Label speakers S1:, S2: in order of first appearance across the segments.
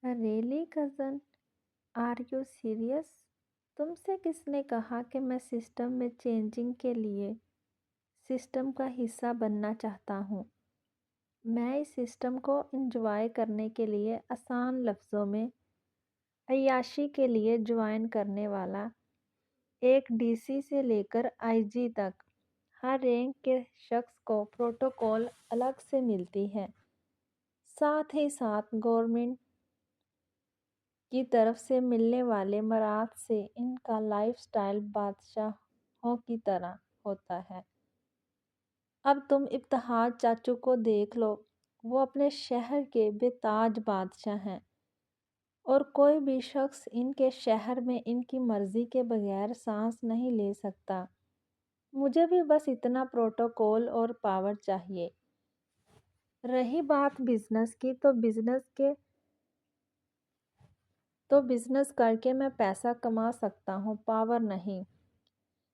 S1: Rally cousin, are you serious? تم سے کس نے کہا کہ میں سسٹم میں چینجنگ کے لیے سسٹم کا حصہ بننا چاہتا ہوں؟ میں اس سسٹم کو انجوائے کرنے کے لیے، آسان لفظوں میں عیاشی کے لیے جوائن کرنے والا ایک ڈی سی سے لے کر آئی جی تک ہر رینک کے شخص کو پروٹوکول الگ سے ملتی ہے، ساتھ ہی ساتھ گورنمنٹ کی طرف سے ملنے والے مراعات سے ان کا لائف سٹائل بادشاہوں کی طرح ہوتا ہے۔ اب تم ابتہاج چاچو کو دیکھ لو، وہ اپنے شہر کے بے تاج بادشاہ ہیں، اور کوئی بھی شخص ان کے شہر میں ان کی مرضی کے بغیر سانس نہیں لے سکتا۔ مجھے بھی بس اتنا پروٹوکول اور پاور چاہیے۔ رہی بات بزنس کی، تو بزنس کر کے میں پیسہ کما سکتا ہوں، پاور نہیں۔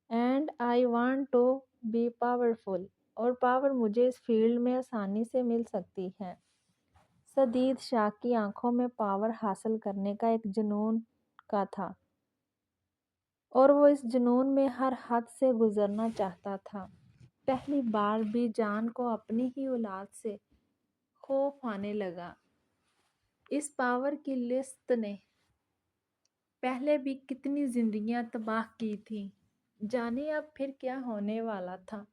S1: And I want to be powerful, اور پاور مجھے اس فیلڈ میں آسانی سے مل سکتی ہے۔ سدید شاہ کی آنکھوں میں پاور حاصل کرنے کا ایک جنون کا تھا، اور وہ اس جنون میں ہر حد سے گزرنا چاہتا تھا۔ پہلی بار بھی جان کو اپنی ہی اولاد سے خوف آنے لگا۔ اس پاور کی لست نے پہلے بھی کتنی زندگیاں تباہ کی تھیں، جانے اب پھر کیا ہونے والا تھا۔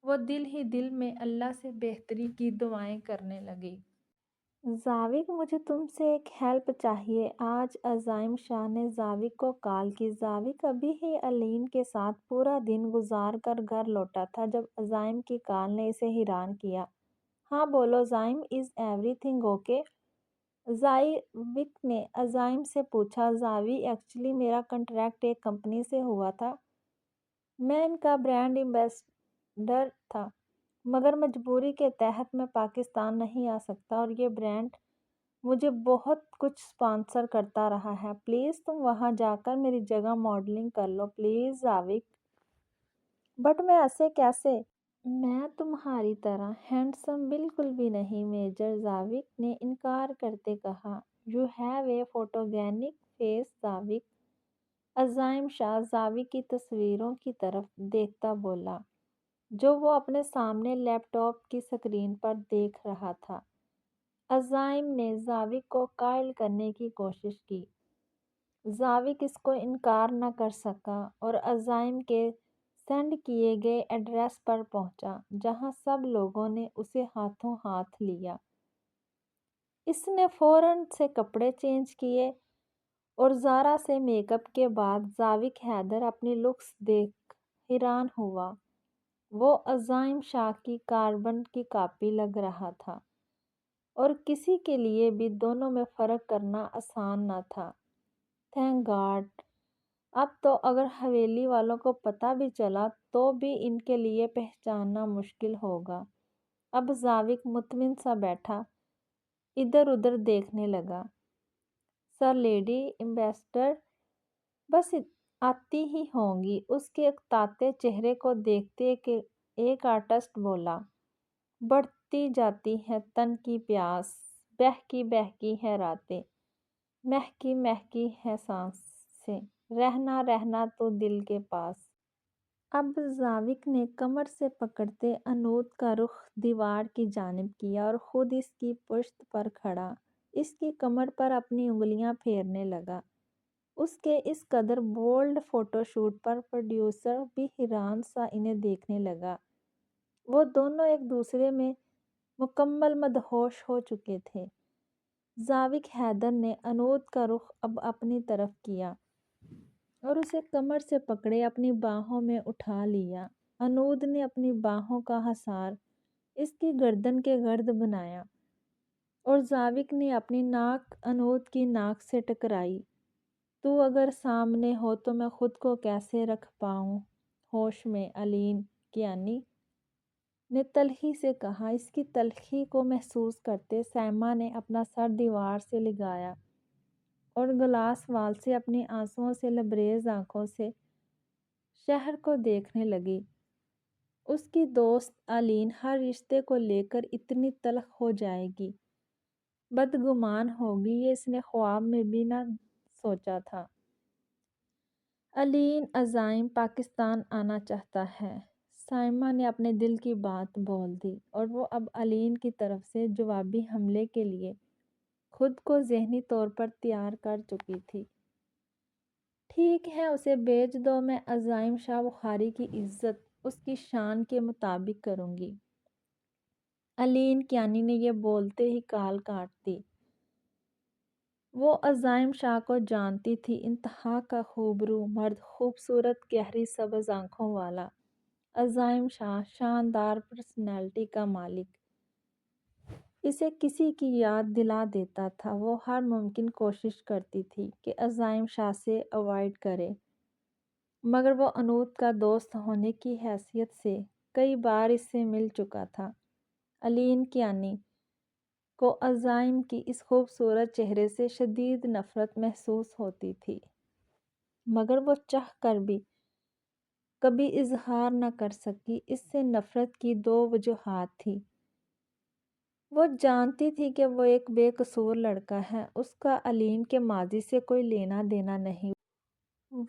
S1: وہ دل ہی دل میں اللہ سے بہتری کی دعائیں کرنے لگی۔ زاوق، مجھے تم سے ایک ہیلپ چاہیے۔ آج عظیم شاہ نے زاوق کو کال کی۔ زاوق ابھی ہی علین کے ساتھ پورا دن گزار کر گھر لوٹا تھا جب عظیم کی کال نے اسے حیران کیا۔ ہاں بولو عظیم، از ایوری تھنگ اوکے؟ زاوق نے عظیم سے پوچھا۔ زاوق، ایکچولی میرا کنٹریکٹ ایک کمپنی سے ہوا تھا، میں ان کا برانڈ ایمبیسڈر تھا، مگر مجبوری کے تحت میں پاکستان نہیں آ سکتا، اور یہ برانڈ مجھے بہت کچھ اسپانسر کرتا رہا ہے۔ پلیز تم وہاں جا کر میری جگہ ماڈلنگ کر لو پلیز زاوق۔ بٹ میں ایسے کیسے؟ میں تمہاری طرح ہینڈسم بالکل بھی نہیں میجر، زاوق نے انکار کرتے کہا۔ You have a photogenic face Zauq. Azeem Shah Zauq کی تصویروں کی طرف دیکھتا بولا، جو وہ اپنے سامنے لیپ ٹاپ کی سکرین پر دیکھ رہا تھا۔ عظیم نے زاوق کو قائل کرنے کی کوشش کی۔ زاوق اس کو انکار نہ کر سکا اور عظیم کے سینڈ کیے گئے ایڈریس پر پہنچا، جہاں سب لوگوں نے اسے ہاتھوں ہاتھ لیا۔ اس نے فوراً سے کپڑے چینج کیے اور زارا سے میک اپ کے بعد زاوق حیدر اپنی لکس دیکھ حیران ہوا۔ وہ عظیم شاہ کی کاربن کی کاپی لگ رہا تھا، اور کسی کے لیے بھی دونوں میں فرق کرنا آسان نہ تھا۔ Thank God! اب تو اگر حویلی والوں کو پتہ بھی چلا تو بھی ان کے لیے پہچاننا مشکل ہوگا۔ اب زاوق مطمئن سا بیٹھا ادھر ادھر دیکھنے لگا۔ سر لیڈی ایمبیسڈر بس آتی ہی ہوں گی، اس کے اکتاتے چہرے کو دیکھتے کہ ایک آرٹسٹ بولا۔ بڑھتی جاتی ہے تن کی پیاس، بہکی ہے راتیں، مہکی مہکی ہے سانسیں، رہنا رہنا تو دل کے پاس۔ اب زاوق نے کمر سے پکڑتے انود کا رخ دیوار کی جانب کیا اور خود اس کی پشت پر کھڑا اس کی کمر پر اپنی انگلیاں پھیرنے لگا۔ اس کے اس قدر بولڈ فوٹو شوٹ پر پروڈیوسر بھی حیران سا انہیں دیکھنے لگا۔ وہ دونوں ایک دوسرے میں مکمل مدہوش ہو چکے تھے۔ زاوق حیدر نے انود کا رخ اب اپنی طرف کیا اور اسے کمر سے پکڑے اپنی باہوں میں اٹھا لیا۔ انود نے اپنی باہوں کا حصار اس کی گردن کے گرد بنایا اور زاوق نے اپنی ناک انود کی ناک سے ٹکرائی۔ تو اگر سامنے ہو تو میں خود کو کیسے رکھ پاؤں ہوش میں؟ علین کیانی نے تلخی سے کہا۔ اس کی تلخی کو محسوس کرتے سیما نے اپنا سر دیوار سے لگایا اور گلاس وال سے اپنی آنسوؤں سے لبریز آنکھوں سے شہر کو دیکھنے لگی۔ اس کی دوست علین ہر رشتے کو لے کر اتنی تلخ ہو جائے گی، بدگمان ہوگی یہ اس نے خواب میں بھی نہ سوچا تھا۔ علین عزائم پاکستان آنا چاہتا ہے۔ سائمہ نے اپنے دل کی بات بول دی اور وہ اب علین کی طرف سے جوابی حملے کے لیے خود کو ذہنی طور پر تیار کر چکی تھی۔ ٹھیک ہے اسے بھیج دو، میں عزائم شاہ بخاری کی عزت اس کی شان کے مطابق کروں گی۔ علین کیانی نے یہ بولتے ہی کال کاٹ دی۔ وہ عزائم شاہ کو جانتی تھی، انتہا کا خوبرو مرد، خوبصورت گہری سبز آنکھوں والا۔ عزائم شاہ شاندار پرسنالٹی کا مالک اسے کسی کی یاد دلا دیتا تھا۔ وہ ہر ممکن کوشش کرتی تھی کہ عزائم شاہ سے اوائڈ کرے، مگر وہ انوت کا دوست ہونے کی حیثیت سے کئی بار اس سے مل چکا تھا۔ علین کیانی کو عزائم کی اس خوبصورت چہرے سے شدید نفرت محسوس ہوتی تھی، مگر وہ چاہ کر بھی کبھی اظہار نہ کر سکی۔ اس سے نفرت کی دو وجوہات تھیں۔ وہ جانتی تھی کہ وہ ایک بے قصور لڑکا ہے، اس کا علین کے ماضی سے کوئی لینا دینا نہیں۔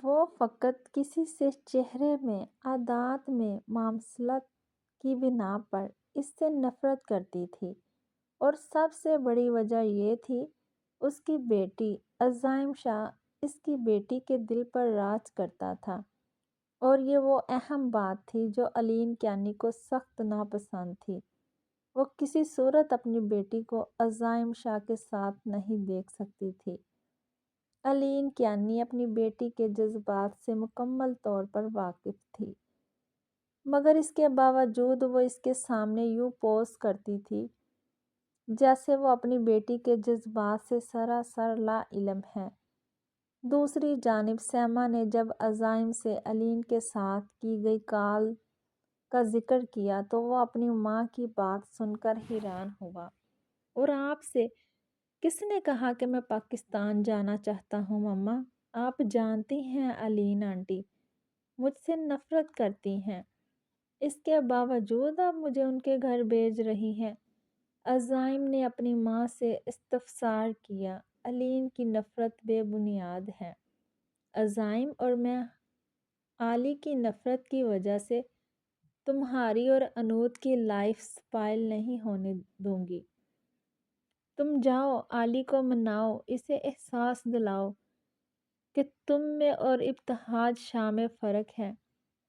S1: وہ فقط کسی سے چہرے میں، عادات میں، مماثلت کی بنا پر اس سے نفرت کرتی تھی، اور سب سے بڑی وجہ یہ تھی اس کی بیٹی۔ عزائم شاہ اس کی بیٹی کے دل پر راج کرتا تھا، اور یہ وہ اہم بات تھی جو علین کیانی کو سخت ناپسند تھی۔ وہ کسی صورت اپنی بیٹی کو عزائم شاہ کے ساتھ نہیں دیکھ سکتی تھی۔ علین کیانی اپنی بیٹی کے جذبات سے مکمل طور پر واقف تھی، مگر اس کے باوجود وہ اس کے سامنے یوں پوز کرتی تھی جیسے وہ اپنی بیٹی کے جذبات سے سراسر لا علم ہے۔ دوسری جانب سائمہ نے جب عزائم سے علین کے ساتھ کی گئی کال کا ذکر کیا تو وہ اپنی ماں کی بات سن کر حیران ہوا۔ اور آپ سے کس نے کہا کہ میں پاکستان جانا چاہتا ہوں مما؟ آپ جانتی ہیں علین آنٹی مجھ سے نفرت کرتی ہیں، اس کے باوجود آپ مجھے ان کے گھر بھیج رہی ہیں۔ عزائم نے اپنی ماں سے استفسار کیا۔ علین کی نفرت بے بنیاد ہے۔ عزائم اور میں علی کی نفرت کی وجہ سے تمہاری اور انوت کی لائف سپائل نہیں ہونے دوں گی۔ تم جاؤ، علی کو مناؤ، اسے احساس دلاؤ کہ تم میں اور ابتہاج شاہ میں فرق ہے،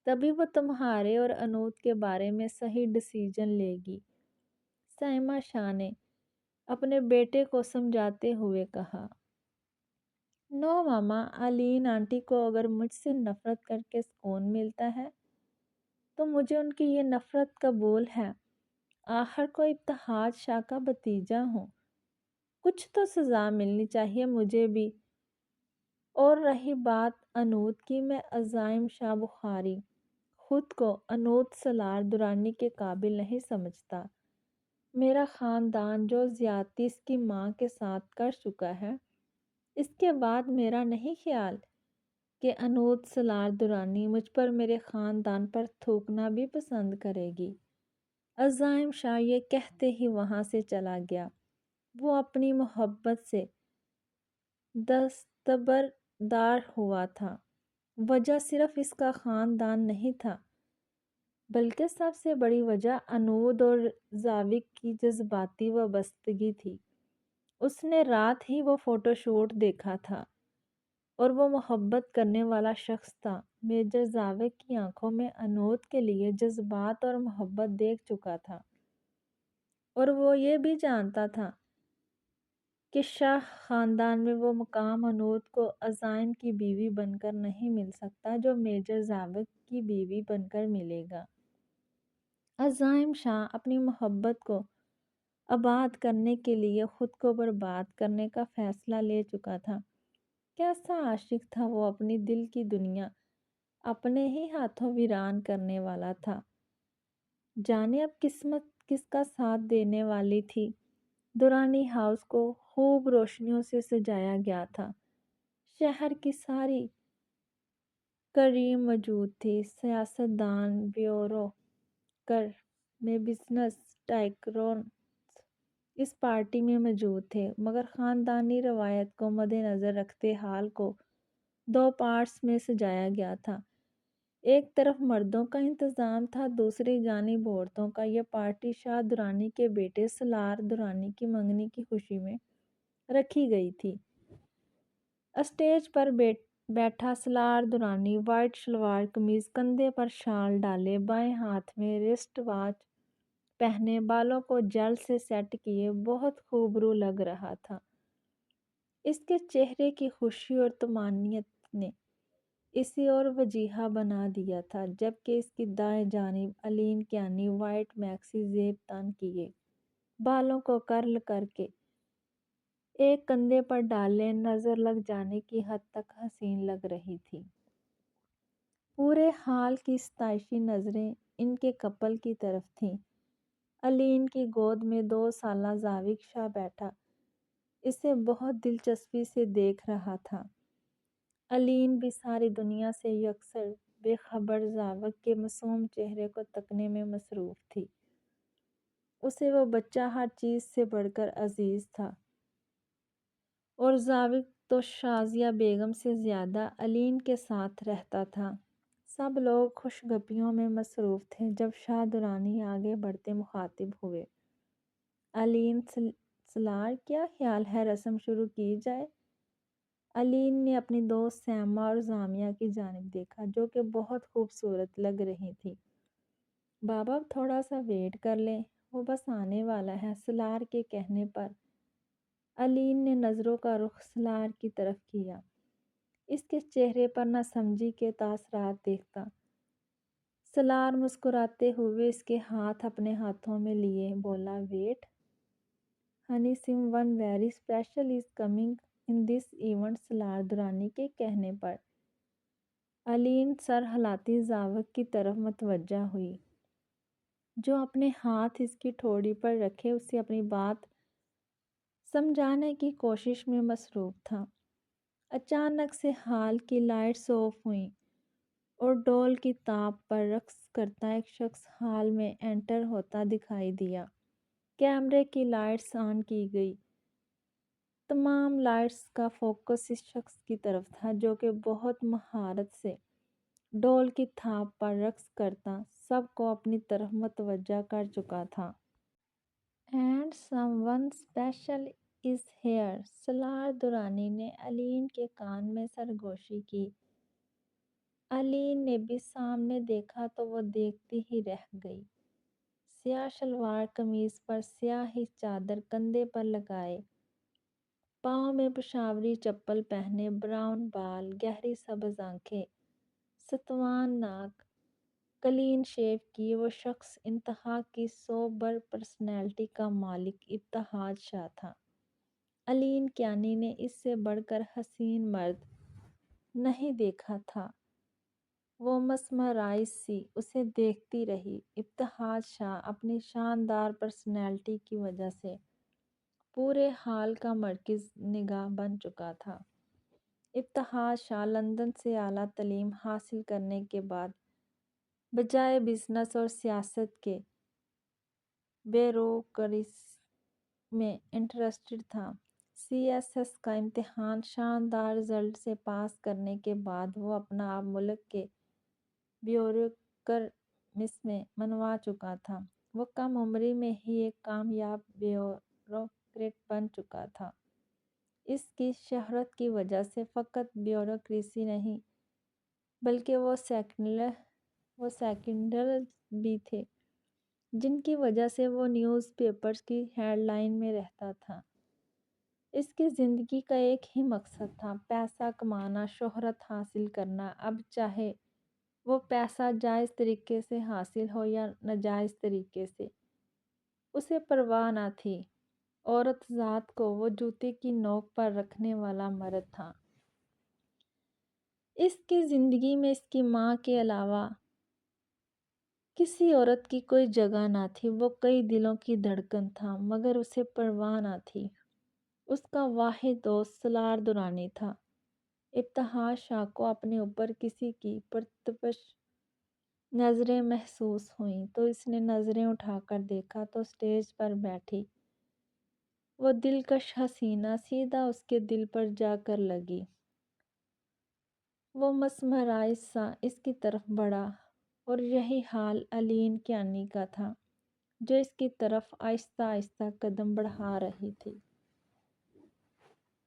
S1: تبھی وہ تمہارے اور انوت کے بارے میں صحیح ڈیسیجن لے گی۔ سائمہ شاہ نے اپنے بیٹے کو سمجھاتے ہوئے کہا۔ نو ماما، علین آنٹی کو اگر مجھ سے نفرت کر کے سکون ملتا ہے تو مجھے ان کی یہ نفرت قبول ہے۔ آخر کو ابتہاج شاہ کا بھتیجا ہوں، کچھ تو سزا ملنی چاہیے مجھے بھی۔ اور رہی بات انوت کی، میں عزائم شاہ بخاری خود کو انوت سالار درانی کے قابل نہیں سمجھتا۔ میرا خاندان جو زیادتی اس کی ماں کے ساتھ کر چکا ہے، اس کے بعد میرا نہیں خیال کہ انوت سالار درانی مجھ پر، میرے خاندان پر تھوکنا بھی پسند کرے گی۔ عزائم شاہ یہ کہتے ہی وہاں سے چلا گیا۔ وہ اپنی محبت سے دستبردار ہوا تھا۔ وجہ صرف اس کا خاندان نہیں تھا، بلکہ سب سے بڑی وجہ انود اور زاوق کی جذباتی وابستگی تھی۔ اس نے رات ہی وہ فوٹو شوٹ دیکھا تھا اور وہ محبت کرنے والا شخص تھا۔ میجر زاوق کی آنکھوں میں انود کے لیے جذبات اور محبت دیکھ چکا تھا، اور وہ یہ بھی جانتا تھا کہ شاہ خاندان میں وہ مقام انود کو عزائم کی بیوی بن کر نہیں مل سکتا جو میجر زاوق کی بیوی بن کر ملے گا۔ عزائم شاہ اپنی محبت کو آباد کرنے کے لیے خود کو برباد کرنے کا فیصلہ لے چکا تھا۔ کیسا عاشق تھا وہ، اپنی دل کی دنیا اپنے ہی ہاتھوں ویران کرنے والا تھا۔ جانے اب قسمت کس کا ساتھ دینے والی تھی۔ درانی ہاؤس کو خوب روشنیوں سے سجایا گیا تھا۔ شہر کی ساری کریم موجود تھی، سیاستدان، بیورو کر میں بزنس ٹائکونز، اس پارٹی میں موجود تھے، مگر خاندانی روایت کو مد نظر رکھتے ہال کو 2 پارٹس میں سجایا گیا تھا۔ ایک طرف مردوں کا انتظام تھا، دوسری جانب عورتوں کا۔ یہ پارٹی شاہ درانی کے بیٹے سالار درانی کی منگنی کی خوشی میں رکھی گئی تھی۔ اسٹیج پر بیٹھا سالار درانی وائٹ شلوار قمیض، کندھے پر شال ڈالے، بائیں ہاتھ میں رسٹ واچ پہنے، بالوں کو جیل سے سیٹ کیے بہت خوبرو لگ رہا تھا۔ اس کے چہرے کی خوشی اور طمانینت نے اسے اور وجیحہ بنا دیا تھا، جبکہ اس کی دائیں جانب علین کیانی وائٹ میکسی زیب تن کیے، بالوں کو کرل کر کے ایک کندھے پر ڈالے نظر لگ جانے کی حد تک حسین لگ رہی تھی۔ پورے ہال کی ستائشی نظریں ان کے کپل کی طرف تھیں۔ علین کی گود میں 2 سالہ زاوق شاہ بیٹھا اسے بہت دلچسپی سے دیکھ رہا تھا۔ علین بھی ساری دنیا سے یکسر بے خبر زاوق کے معصوم چہرے کو تکنے میں مصروف تھی۔ اسے وہ بچہ ہر چیز سے بڑھ کر عزیز تھا، اور زاوق تو شازیہ بیگم سے زیادہ علین کے ساتھ رہتا تھا۔ سب لوگ خوش گپیوں میں مصروف تھے جب شاہ درانی آگے بڑھتے مخاطب ہوئے۔ علین سالار، کیا خیال ہے رسم شروع کی جائے؟ علین نے اپنی دوست سیمہ اور زامیہ کی جانب دیکھا، جو کہ بہت خوبصورت لگ رہی تھی۔ بابا تھوڑا سا ویٹ کر لیں، وہ بس آنے والا ہے۔ سالار کے کہنے پر علین نے نظروں کا رخ سالار کی طرف کیا، اس کے چہرے پر نہ سمجھی کے تاثرات دیکھتا۔ سالار مسکراتے ہوئے اس کے ہاتھ اپنے ہاتھوں میں لیے بولا، wait honey, some one very special is coming in this event. Salar Durrani کے کہنے پر علین سر ہلاتی زاوق کی طرف متوجہ ہوئی، جو اپنے ہاتھ اس کی ٹھوڑی پر رکھے اسے اپنی بات سمجھانے کی کوشش میں مصروف تھا۔ اچانک سے ہال کی لائٹس آف ہوئیں اور ڈول کی تاپ پر رقص کرتا ایک شخص ہال میں انٹر ہوتا دکھائی دیا۔ کیمرے کی لائٹس آن کی گئی۔ تمام لائٹس کا فوکس اس شخص کی طرف تھا، جو کہ بہت مہارت سے ڈول کی تھاپ پر رقص کرتا سب کو اپنی طرف متوجہ کر چکا تھا۔ And some one special is here. Salar Durrani نے علین کے کان میں سرگوشی کی۔ علین نے بھی سامنے دیکھا تو وہ دیکھتی ہی رہ گئی۔ سیاہ شلوار قمیض پر سیاہ ہی چادر کندھے پر لگائے، پاؤں میں پشاوری چپل پہنے، براؤن بال، گہری سبز آنکھیں، ستوان ناک، کلین شیو کی وہ شخص انتہا کی سوبر پرسنالٹی کا مالک ابتہاج شاہ تھا۔ علین کیانی نے اس سے بڑھ کر حسین مرد نہیں دیکھا تھا۔ وہ مسمرائز سی اسے دیکھتی رہی۔ ابتہاج شاہ اپنی شاندار پرسنالٹی کی وجہ سے پورے ہال کا مرکز نگاہ بن چکا تھا۔ ابتہاج شاہ لندن سے اعلیٰ تعلیم حاصل کرنے کے بعد بجائے بزنس اور سیاست کے بیوروکریسی میں انٹرسٹڈ تھا۔ سی ایس ایس کا امتحان شاندار رزلٹ سے پاس کرنے کے بعد وہ اپنا آپ ملک کے بیوروکریسی میں منوا چکا تھا۔ وہ کم عمری میں ہی ایک کامیاب بیوروکریٹ بن چکا تھا۔ اس کی شہرت کی وجہ سے فقط بیوروکریسی نہیں بلکہ وہ سکینڈلز بھی تھے، جن کی وجہ سے وہ نیوز پیپرز کی ہیڈ لائن میں رہتا تھا۔ اس کی زندگی کا ایک ہی مقصد تھا، پیسہ کمانا، شہرت حاصل کرنا۔ اب چاہے وہ پیسہ جائز طریقے سے حاصل ہو یا ناجائز طریقے سے، اسے پرواہ نہ تھی۔ عورت ذات کو وہ جوتے کی نوک پر رکھنے والا مرد تھا۔ اس کی زندگی میں اس کی ماں کے علاوہ کسی عورت کی کوئی جگہ نہ تھی۔ وہ کئی دلوں کی دھڑکن تھا، مگر اسے پرواہ نہ تھی۔ اس کا واحد دوست سالار درانی تھا۔ ابتہاج شاہ کو اپنے اوپر کسی کی پرتپش نظریں محسوس ہوئیں تو اس نے نظریں اٹھا کر دیکھا تو اسٹیج پر بیٹھی وہ دلکش حسینہ سیدھا اس کے دل پر جا کر لگی۔ وہ مسمرائز سا اس کی طرف بڑھا اور یہی حال علین کیانی کا تھا، جو اس کی طرف آہستہ آہستہ قدم بڑھا رہی تھی۔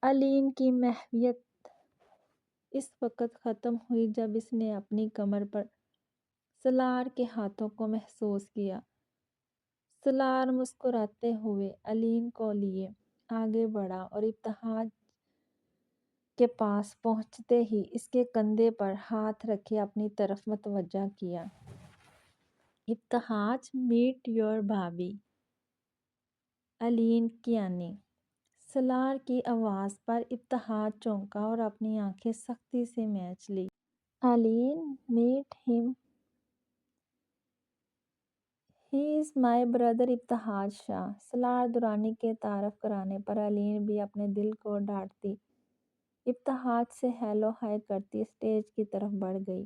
S1: علین کی محویت اس وقت ختم ہوئی جب اس نے اپنی کمر پر سالار کے ہاتھوں کو محسوس کیا۔ سالار مسکراتے ہوئے علین کو لیے آگے بڑھا اور ابتہاج کے پاس پہنچتے ہی اس کے کندھے پر ہاتھ رکھے اپنی طرف متوجہ کیا۔ ابتہاج، میٹ یور بھابھی، علین کیانی۔ سالار کی آواز پر ابتہاج چونکا اور اپنی آنکھیں سختی سے مینچ لی۔ علین، میٹ ہم، ہی از مائی بردر ابتہاج شاہ۔ سالار درانی کے تعارف کرانے پر علین بھی اپنے دل کو ڈانٹتی ابتہاج سے ہیلو ہائی کرتی اسٹیج کی طرف بڑھ گئی۔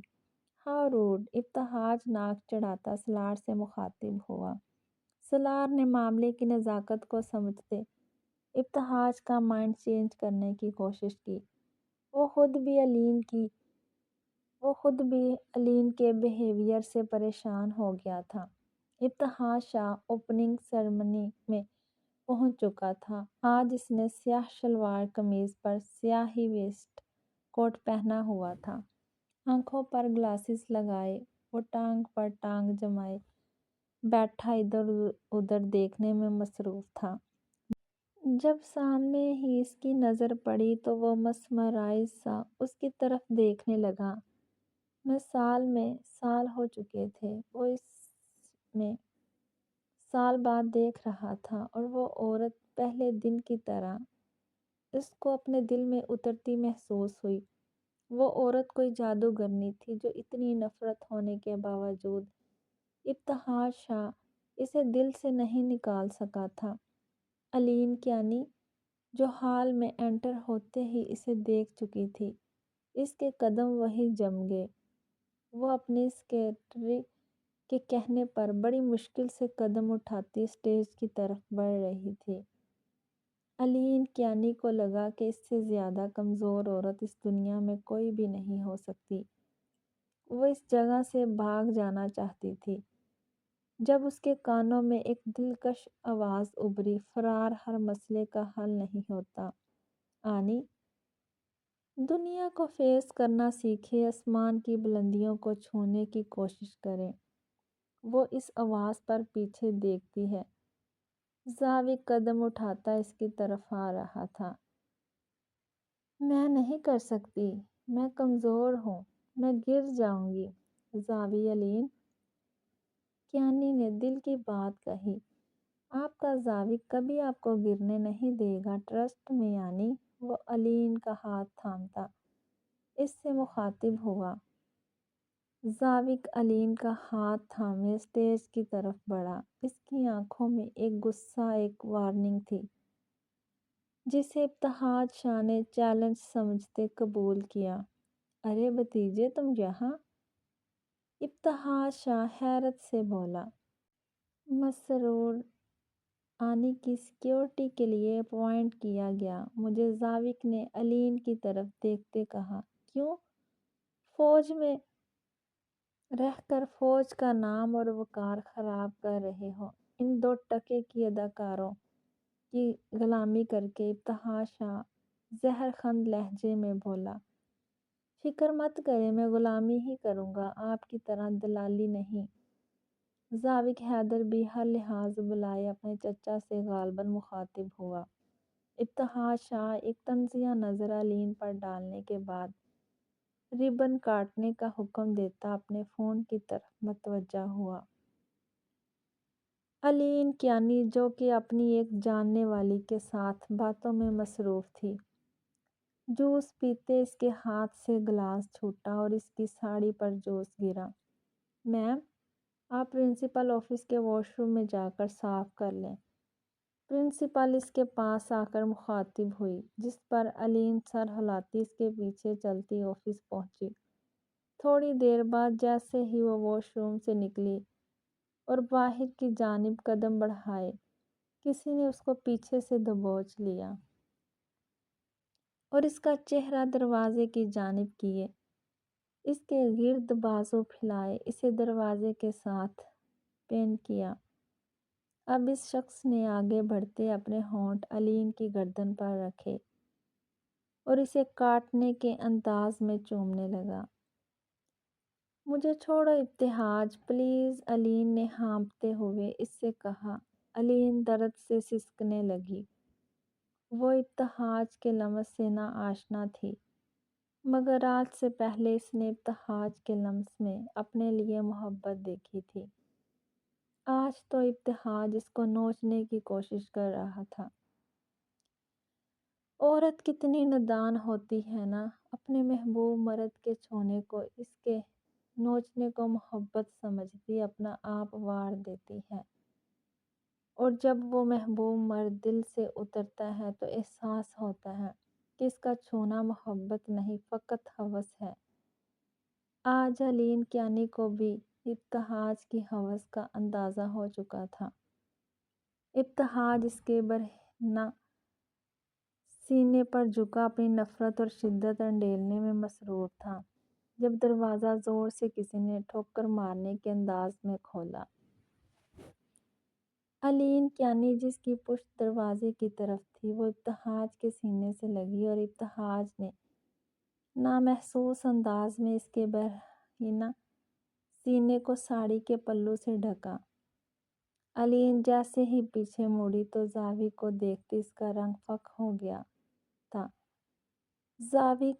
S1: How road! ابتہاج ناک چڑھاتا سالار سے مخاطب ہوا۔ سالار نے معاملے کی نزاکت کو سمجھتے ابتہاج کا مائنڈ چینج کرنے کی کوشش کی۔ وہ خود بھی علین کے بیہیویئر سے پریشان ہو گیا تھا۔ ابتہاج شاہ اوپننگ سیریمنی میں پہنچ چکا تھا۔ آج اس نے سیاہ شلوار قمیض پر سیاہ ہی ویسٹ کوٹ پہنا ہوا تھا۔ آنکھوں پر گلاسز لگائے وہ ٹانگ پر ٹانگ جمائے بیٹھا ادھر ادھر دیکھنے میں مصروف تھا۔ جب سامنے ہی اس کی نظر پڑی تو وہ مسمرائز سا اس کی طرف دیکھنے لگا۔ میں سال ہو چکے تھے، وہ اس میں سال بعد دیکھ رہا تھا اور وہ عورت پہلے دن کی طرح اس کو اپنے دل میں اترتی محسوس ہوئی۔ وہ عورت کوئی جادوگرنی تھی جو اتنی نفرت ہونے کے باوجود ابتہاج شاہ اسے دل سے نہیں نکال سکا تھا۔ علین کیانی، جو حال میں انٹر ہوتے ہی اسے دیکھ چکی تھی، اس کے قدم وہیں جم گئے۔ وہ اپنی سیکریٹری کے کہنے پر بڑی مشکل سے قدم اٹھاتی اسٹیج کی طرف بڑھ رہی تھی۔ علین کیانی کو لگا کہ اس سے زیادہ کمزور عورت اس دنیا میں کوئی بھی نہیں ہو سکتی۔ وہ اس جگہ سے بھاگ جانا چاہتی تھی جب اس کے کانوں میں ایک دلکش آواز ابھری، فرار ہر مسئلے کا حل نہیں ہوتا، آنی۔ دنیا کو فیس کرنا سیکھیں، آسمان کی بلندیوں کو چھونے کی کوشش کریں۔ وہ اس آواز پر پیچھے دیکھتی ہے۔ ضاوک قدم اٹھاتا اس کی طرف آ رہا تھا۔ میں نہیں کر سکتی، میں کمزور ہوں، میں گر جاؤں گی۔ ضاوی، علین کیانی نے دل کی بات کہی۔ آپ کا ضاوک کبھی آپ کو گرنے نہیں دے گا، ٹرسٹ می آنی۔ وہ علین کا ہاتھ تھامتا اس سے مخاطب ہوا۔ ضاوک علین کا ہاتھ تھامے اسٹیج کی طرف بڑھا۔ اس کی آنکھوں میں ایک غصہ، ایک وارننگ تھی، جسے ابتہاج شاہ نے چیلنج سمجھتے قبول کیا۔ ارے بھتیجے، تم یہاں؟ ابتہاج شاہ حیرت سے بولا۔ مسرور آنی کی سیکیورٹی کے لیے اپوائنٹ کیا گیا مجھے، ضاوک نے علین کی طرف دیکھتے کہا۔ کیوں؟ فوج میں رہ کر فوج کا نام اور وقار خراب کر رہے ہو، ان 2 ٹکے کی اداکاروں کی غلامی کر کے؟ ابتہاج شاہ زہر خند لہجے میں بولا۔ فکر مت کریں، میں غلامی ہی کروں گا، آپ کی طرح دلالی نہیں۔ ضاوک حیدر بھی ہر لحاظ بلائے اپنے چچا سے غالباً مخاطب ہوا۔ ابتہاج شاہ ایک طنزیہ نظر علین پر ڈالنے کے بعد ربن کاٹنے کا حکم دیتا اپنے فون کی طرف متوجہ ہوا۔ علین کیانی، جو کہ اپنی ایک جاننے والی کے ساتھ باتوں میں مصروف تھی، جوس پیتے اس کے ہاتھ سے گلاس چھوٹا اور اس کی ساڑی پر جوس گرا۔ میم، آپ پرنسپل آفس کے واش روم میں جا کر صاف کر لیں۔ پرنسپل اس کے پاس آ کر مخاطب ہوئی، جس پر علین سر ہلاتی اس کے پیچھے چلتی آفس پہنچی۔ تھوڑی دیر بعد جیسے ہی وہ واش روم سے نکلی اور باہر کی جانب قدم بڑھائے، کسی نے اس کو پیچھے سے دبوچ لیا اور اس کا چہرہ دروازے کی جانب کیے، اس کے گرد بازو پھیلائے، اسے دروازے کے ساتھ پین کیا۔ اب اس شخص نے آگے بڑھتے اپنے ہونٹ علین کی گردن پر رکھے اور اسے کاٹنے کے انداز میں چومنے لگا۔ مجھے چھوڑو ابتہاج پلیز، علین نے ہانپتے ہوئے اس سے کہا۔ علین درد سے سسکنے لگی۔ وہ ابتہاج کے لمس سے نا آشنا تھی، مگر آج سے پہلے اس نے ابتہاج کے لمس میں اپنے لیے محبت دیکھی تھی۔ آج تو ابتہاج اس کو نوچنے کی کوشش کر رہا تھا۔ عورت کتنی نادان ہوتی ہے نا، اپنے محبوب مرد کے چھونے کو، اس کے نوچنے کو محبت سمجھتی اپنا آپ وار دیتی ہے، اور جب وہ محبوب مرد دل سے اترتا ہے تو احساس ہوتا ہے کہ اس کا چھونا محبت نہیں فقط ہوس ہے۔ آج علین کیانی کو بھی ابتہاج کی ہوس کا اندازہ ہو چکا تھا۔ ابتہاج اس کے برہنہ سینے پر جھکا اپنی نفرت اور شدت انڈیلنے میں مسرور تھا، جب دروازہ زور سے کسی نے ٹھوکر مارنے کے انداز میں کھولا۔ علین کیانی جس کی پشت دروازے کی طرف تھی، وہ ابتہاج کے سینے سے لگی اور ابتہاج نے نامحسوس انداز میں اس کے برہنہ سینے کو ساڑی کے پلو سے ڈھکا۔ علین جیسے ہی پیچھے مڑی تو زاوی کو دیکھتی اس کا رنگ فاقہ ہو گیا تھا۔ زاوی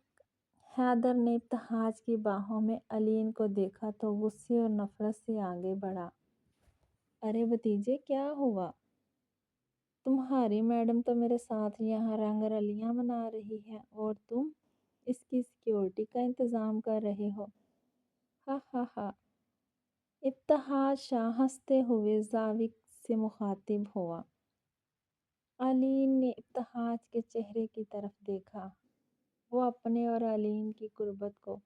S1: حیدر نے ابتہاج کی باہوں میں علین کو دیکھا تو غصے اور نفرت سے آگے بڑھا۔ ارے بھتیجے، کیا ہوا؟ تمہاری میڈم تو میرے ساتھ یہاں رنگ رلیاں منا رہی ہے اور تم اس کی سیکیورٹی کا انتظام کر رہے ہو۔ ہا ہا ہا۔ ابتہاج شاہ ہنستے ہوئے زاوی سے مخاطب ہوا۔ علین نے ابتہاج کے چہرے کی طرف دیکھا۔ وہ اپنے اور علین کی قربت کو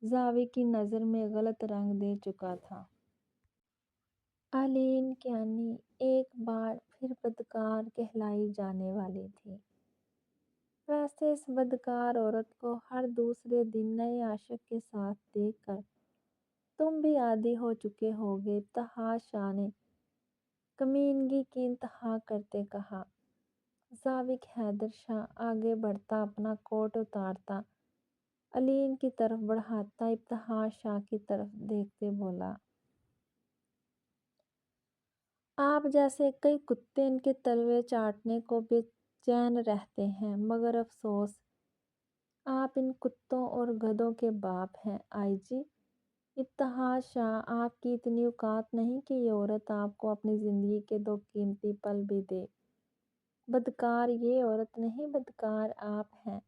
S1: زاوی کی نظر میں غلط رنگ دے چکا تھا۔ علین کیانی ایک بار پھر بدکار کہلائی جانے والی تھی۔ ویسے اس بدکار عورت کو ہر دوسرے دن نئے عاشق کے ساتھ دیکھ کر تم بھی عادی ہو چکے ہوگے، ابتہاج شاہ نے کمینگی کی انتہا کرتے کہا۔ ذاوق حیدر شاہ آگے بڑھتا اپنا کوٹ اتارتا علین کی طرف بڑھاتا ابتہاج شاہ کی طرف دیکھتے بولا۔ آپ جیسے کئی کتے ان کے تلوے چاٹنے کو بے چین رہتے ہیں، مگر افسوس آپ ان کتوں اور گدھوں کے باپ ہیں۔ آئی جی ابتہاج شاہ، آپ کی اتنی اوقات نہیں کہ یہ عورت آپ کو اپنی زندگی کے 2 قیمتی پل بھی دے۔ بدکار یہ عورت نہیں، بدکار آپ ہیں،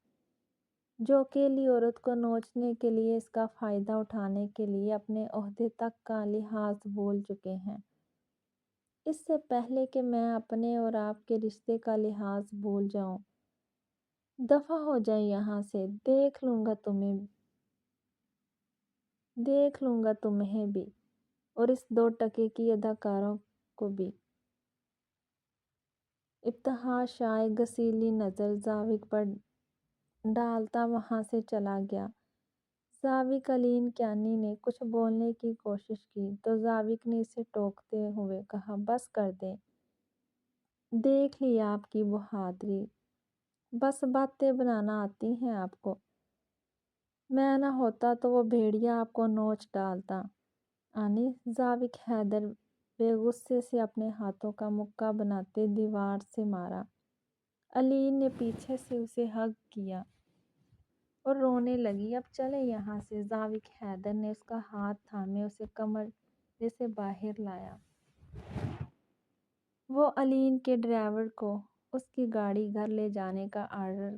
S1: جو اکیلی عورت کو نوچنے کے لیے، اس کا فائدہ اٹھانے کے لیے اپنے عہدے تک کا لحاظ بھول چکے ہیں۔ اس سے پہلے کہ میں اپنے اور آپ کے رشتے کا لحاظ بھول جاؤں، دفع ہو جائیں یہاں سے، دیکھ لوں گا تمہیں بھی اور اس 2 ٹکے کی اداکاروں کو بھی۔ ابتہاج شاہ ایک غسیلی نظر ذاوق پر ڈالتا وہاں سے چلا گیا۔ ذاوق علین کیانی نے کچھ بولنے کی کوشش کی تو ذاوق نے اسے ٹوکتے ہوئے کہا، بس کر دیں، دیکھ لی آپ کی بہادری، بس باتیں بنانا آتی ہیں آپ کو۔ میں نہ ہوتا تو وہ بھیڑیا آپ کو نوچ ڈالتا۔ آنی ذاوق حیدر بے غصے سے اپنے ہاتھوں کا مکہ بناتے دیوار سے مارا۔ علین نے پیچھے سے اسے ہگ کیا اور رونے لگی۔ اب چلیں یہاں سے۔ ذاوق حیدر نے اس کا ہاتھ تھامے اسے کمرے سے باہر لایا۔ وہ علین کے ڈرائیور کو اس کی گاڑی گھر لے جانے کا آرڈر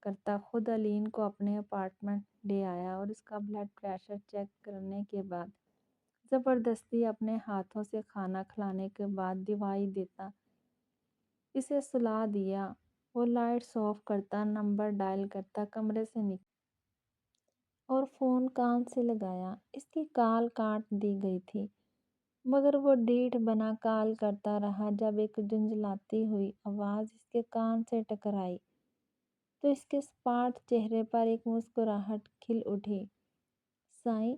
S1: کرتا خود علین کو اپنے اپارٹمنٹ لے آیا اور اس کا بلڈ پریشر چیک کرنے کے بعد زبردستی اپنے ہاتھوں سے کھانا کھلانے کے بعد دوائی دیتا اسے سلا دیا۔ وہ لائٹس آف کرتا، نمبر ڈائل کرتا، کمرے سے نکلا اور فون کان سے لگایا۔ اس کی کال کاٹ دی گئی تھی۔ مگر وہ ڈیٹھ بنا کال کرتا رہا۔ جب ایک جھنجھلاتی ہوئی آواز اس کے کان سے ٹکرائی تو اس کے سپاٹ چہرے پر ایک مسکراہٹ کھل اٹھی۔ سائیں،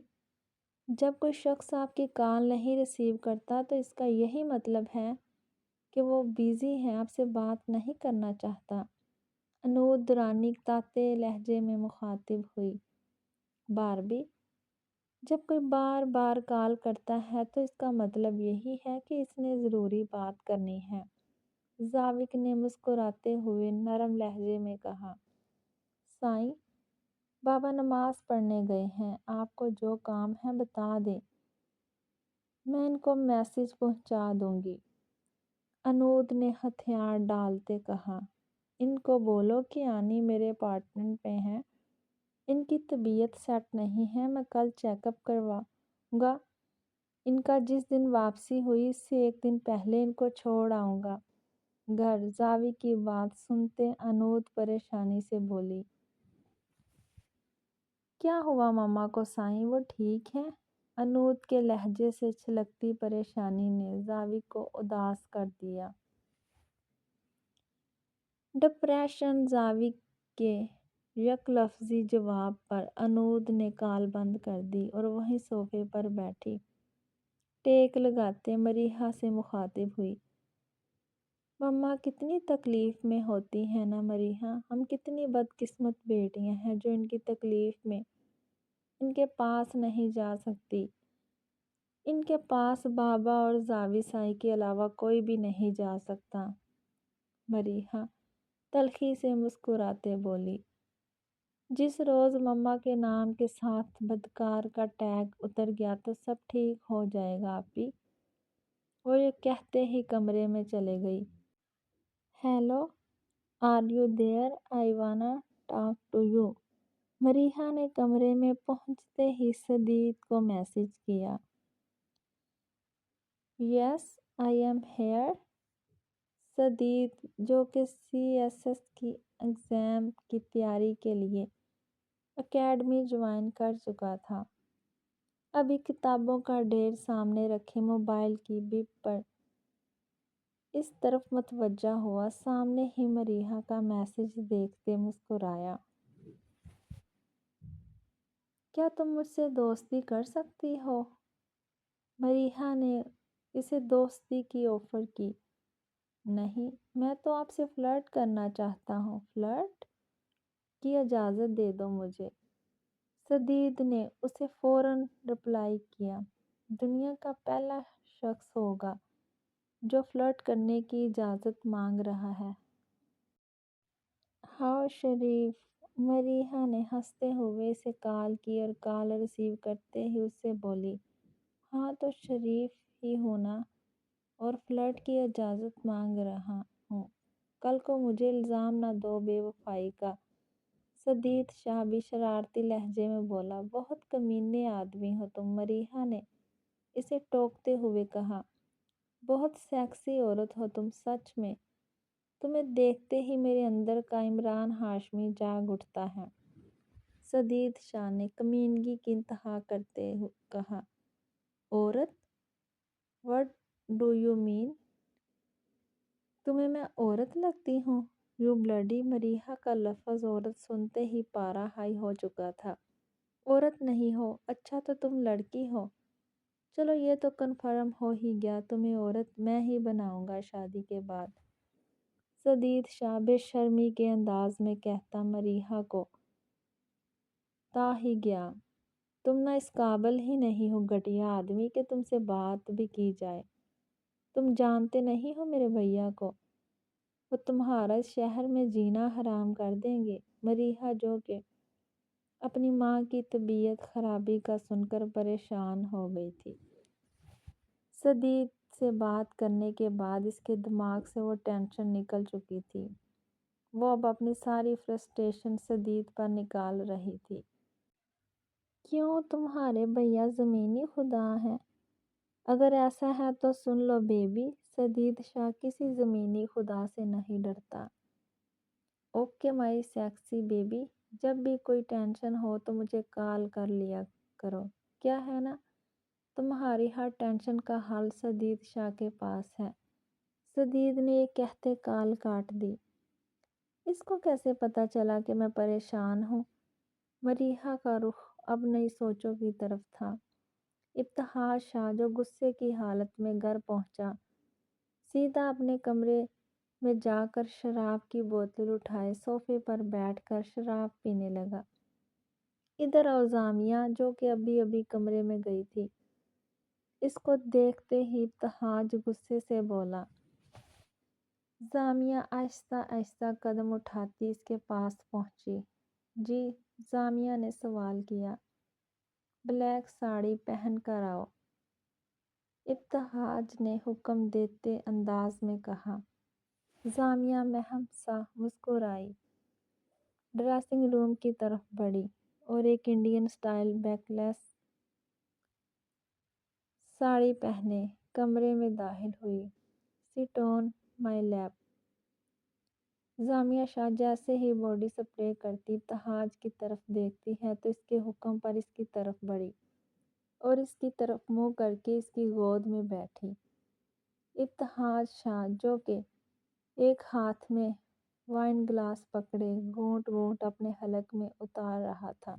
S1: جب کوئی شخص آپ کی کال نہیں ریسیو کرتا تو اس کا یہی مطلب ہے کہ وہ بیزی ہے، آپ سے بات نہیں کرنا چاہتا۔ انود رانی تاتے لہجے میں مخاطب ہوئی۔ باربی، جب کوئی بار بار کال کرتا ہے تو اس کا مطلب یہی ہے کہ اس نے ضروری بات کرنی ہے۔ زاوق نے مسکراتے ہوئے نرم لہجے میں کہا۔ سائیں، بابا نماز پڑھنے گئے ہیں، آپ کو جو کام ہے بتا دیں، میں ان کو میسج پہنچا دوں گی۔ انود نے ہتھیار ڈالتے کہا۔ ان کو بولو کہ آنی میرے اپارٹمنٹ میں ہے، ان کی طبیعت سیٹ نہیں ہے، میں کل چیک اپ کرواؤں گا۔ ان کا جس دن واپسی ہوئی اس سے ایک دن پہلے ان کو چھوڑ آؤں گا گھر۔ زاوی کی بات سنتے انود پریشانی سے بولی۔ کیا ہوا ماما کو سائیں، وہ ٹھیک ہے؟ انود کے لہجے سے چھلکتی پریشانی نے زاوی کو اداس کر دیا۔ ڈپریشن۔ زاوی کے یک لفظی جواب پر انود نے کال بند کر دی اور وہیں صوفے پر بیٹھی ٹیک لگاتے مریحہ سے مخاطب ہوئی۔ مما کتنی تکلیف میں ہوتی ہیں نا مریحہ، ہم کتنی بدقسمت بیٹیاں ہیں جو ان کی تکلیف میں ان کے پاس نہیں جا سکتی۔ ان کے پاس بابا اور زاوی سائی کے علاوہ کوئی بھی نہیں جا سکتا۔ مریحہ تلخی سے مسکراتے بولی۔ جس روز مما کے نام کے ساتھ بدکار کا ٹیگ اتر گیا تو سب ٹھیک ہو جائے گا آپی۔ وہ یہ کہتے ہی کمرے میں چلے گئی۔ ہیلو، آر یو دیئر، آئی وانا ٹاک ٹو یو۔ مریحہ نے کمرے میں پہنچتے ہی سدید کو میسج کیا۔ یس، آئی ایم ہیئر۔ سدید، جو کہ CSS کی ایگزام کی تیاری کے لیے اکیڈمی جوائن کر چکا تھا، ابھی کتابوں کا ڈھیر سامنے رکھے موبائل کی بیپ پر اس طرف متوجہ ہوا۔ سامنے ہی مریحہ کا میسج دیکھتے مسکرایا۔ کیا تم مجھ سے دوستی کر سکتی ہو؟ مریحہ نے اسے دوستی کی آفر کی۔ نہیں، میں تو آپ سے فلرٹ کرنا چاہتا ہوں۔ فلرٹ کی اجازت دے دو مجھے۔ سدید نے اسے فوراً رپلائی کیا۔ دنیا کا پہلا شخص ہوگا جو فلرٹ کرنے کی اجازت مانگ رہا ہے۔ ہاؤ شریف۔ مریحہ نے ہنستے ہوئے اسے کال کی اور کال ریسیو کرتے ہی اس سے بولی۔ ہاں تو شریف ہی ہوں نا، اور فلرٹ کی اجازت مانگ رہا ہوں۔ کل کو مجھے الزام نہ دو بے وفائی کا۔ سدید شاہ بھی شرارتی لہجے میں بولا۔ بہت کمینے آدمی ہو تم، مریحہ نے اسے ٹوکتے ہوئے کہا۔ بہت سیکسی عورت ہو تم، سچ میں تمہیں دیکھتے ہی میرے اندر کا عمران ہاشمی جاگ اٹھتا ہے۔ سدید شاہ نے کمینگی کی انتہا کرتے کہا۔ عورت؟ What do you mean? تمہیں میں عورت لگتی ہوں؟ You bloody. مریحہ کا لفظ عورت سنتے ہی پارا ہائی ہو چکا تھا۔ عورت نہیں ہو، اچھا تو تم لڑکی ہو۔ چلو یہ تو کنفرم ہو ہی گیا، تمہیں عورت میں ہی بناؤں گا شادی کے بعد۔ سدید شاہ بے شرمی کے انداز میں کہتا مریحہ کو تا ہی گیا۔ تم نہ اس قابل ہی نہیں ہو گھٹیا آدمی کہ تم سے بات بھی کی جائے۔ تم جانتے نہیں ہو میرے بھیا کو، وہ تمہارا اس شہر میں جینا حرام کر دیں گے۔ مریحہ جو کہ اپنی ماں کی طبیعت خرابی کا سن کر پریشان ہو گئی تھی۔ سدید سے بات کرنے کے بعد اس کے دماغ سے وہ ٹینشن نکل چکی تھی۔ وہ اب اپنی ساری فرسٹریشن سدید پر نکال رہی تھی۔ کیوں تمہارے بھیا زمینی خدا ہیں؟ اگر ایسا ہے تو سن لو بیبی، سدید شاہ کسی زمینی خدا سے نہیں ڈرتا۔ اوکے مائی سیکسی بیبی، جب بھی کوئی ٹینشن ہو تو مجھے کال کر لیا کرو، کیا ہے نا؟ تمہاری ہر ٹینشن کا حل سدید شاہ کے پاس ہے۔ سدید نے یہ کہتے کال کاٹ دی۔ اس کو کیسے پتہ چلا کہ میں پریشان ہوں؟ مریحہ کا رخ اب نئی سوچوں کی طرف تھا۔ ابتہاج شاہ جو غصے کی حالت میں گھر پہنچا، سیدھا اپنے کمرے میں جا کر شراب کی بوتل اٹھائے صوفے پر بیٹھ کر شراب پینے لگا۔ ادھر اعظمیہ جو کہ ابھی ابھی کمرے میں گئی تھی، اس کو دیکھتے ہی ابتہاج غصے سے بولا۔ جامعہ آہستہ آہستہ قدم اٹھاتی اس کے پاس پہنچی۔ جی؟ جامعہ نے سوال کیا۔ بلیک ساڑی پہن کر آؤ، ابتہاج نے حکم دیتے انداز میں کہا۔ جامعہ مہم سا مسکرائی، ڈریسنگ روم کی طرف بڑھی اور ایک انڈین سٹائل بیک لیس ساڑی پہنے کمرے میں داخل ہوئی۔ سٹ آن مائی لیپ۔ جامعہ شاہ جیسے ہی باڈی سپرے کرتی ابتہاج کی طرف دیکھتی ہے تو اس کے حکم پر اس کی طرف بڑھی اور اس کی طرف منہ کر کے اس کی گود میں بیٹھی۔ ابتہاج شاہ جو کہ ایک ہاتھ میں وائن گلاس پکڑے گھونٹ گھونٹ اپنے حلق میں اتار رہا تھا۔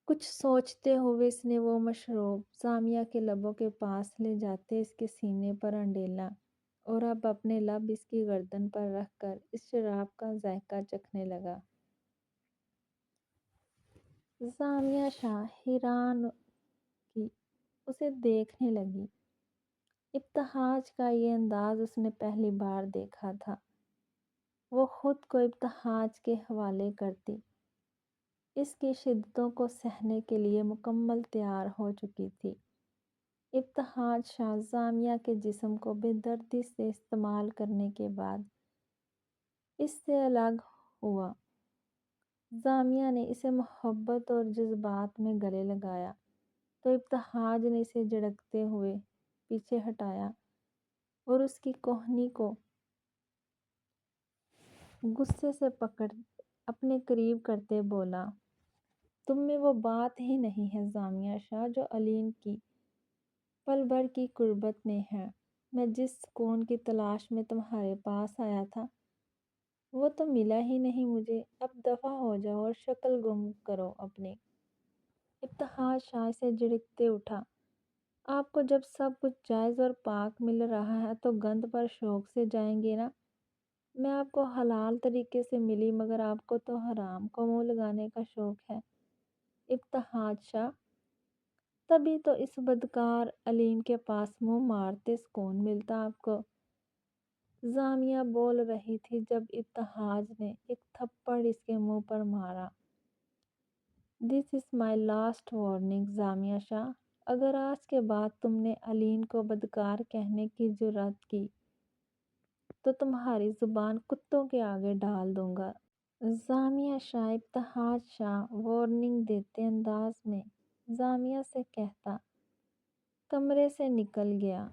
S1: کچھ سوچتے ہوئے اس نے وہ مشروب جامعہ کے لبوں کے پاس لے جاتے اس کے سینے پر انڈیلا اور اب اپنے لب اس کی گردن پر رکھ کر اس شراب کا ذائقہ چکھنے لگا۔ جامعہ شاہ حیران کی اسے دیکھنے لگی۔ ابتہاج کا یہ انداز اس نے پہلی بار دیکھا تھا۔ وہ خود کو ابتہاج کے حوالے کرتی، اس کی شدتوں کو سہنے کے لیے مکمل تیار ہو چکی تھی۔ ابتہاج شاہ جامعہ کے جسم کو بے دردی سے استعمال کرنے کے بعد اس سے الگ ہوا۔ جامعہ نے اسے محبت اور جذبات میں گلے لگایا تو ابتہاج نے اسے جھڑکتے ہوئے پیچھے ہٹایا اور اس کی کوہنی کو غصے سے پکڑ اپنے قریب کرتے بولا۔ تم میں وہ بات ہی نہیں ہے جامعہ شاہ جو علیم کی پل بھر کی قربت میں ہے۔ میں جس سکون کی تلاش میں تمہارے پاس آیا تھا وہ تو ملا ہی نہیں مجھے۔ اب دفع ہو جاؤ اور شکل گم کرو اپنی۔ ابتہاج شاہ سے جھڑکتے اٹھا۔ آپ کو جب سب کچھ جائز اور پاک مل رہا ہے تو گند پر شوق سے جائیں گے نا؟ میں آپ کو حلال طریقے سے ملی مگر آپ کو تو حرام کو منہ لگانے کا شوق ہے۔ ابتہاج شاہ تبھی تو اس بدکار علیم کے پاس منہ مارتے سکون ملتا آپ کو۔ جامعہ بول رہی تھی جب ابتہاج نے ایک تھپڑ اس کے منہ پر مارا۔ دس از مائی لاسٹ وارننگ جامعہ شاہ، اگر آج کے بعد تم نے علیم کو بدکار کہنے کی جرات کی تو تمہاری زبان کتوں کے آگے ڈال دوں گا۔ جامعہ شاہ ابتہاج شاہ وارننگ دیتے انداز میں جامعہ سے کہتا کمرے سے نکل گیا۔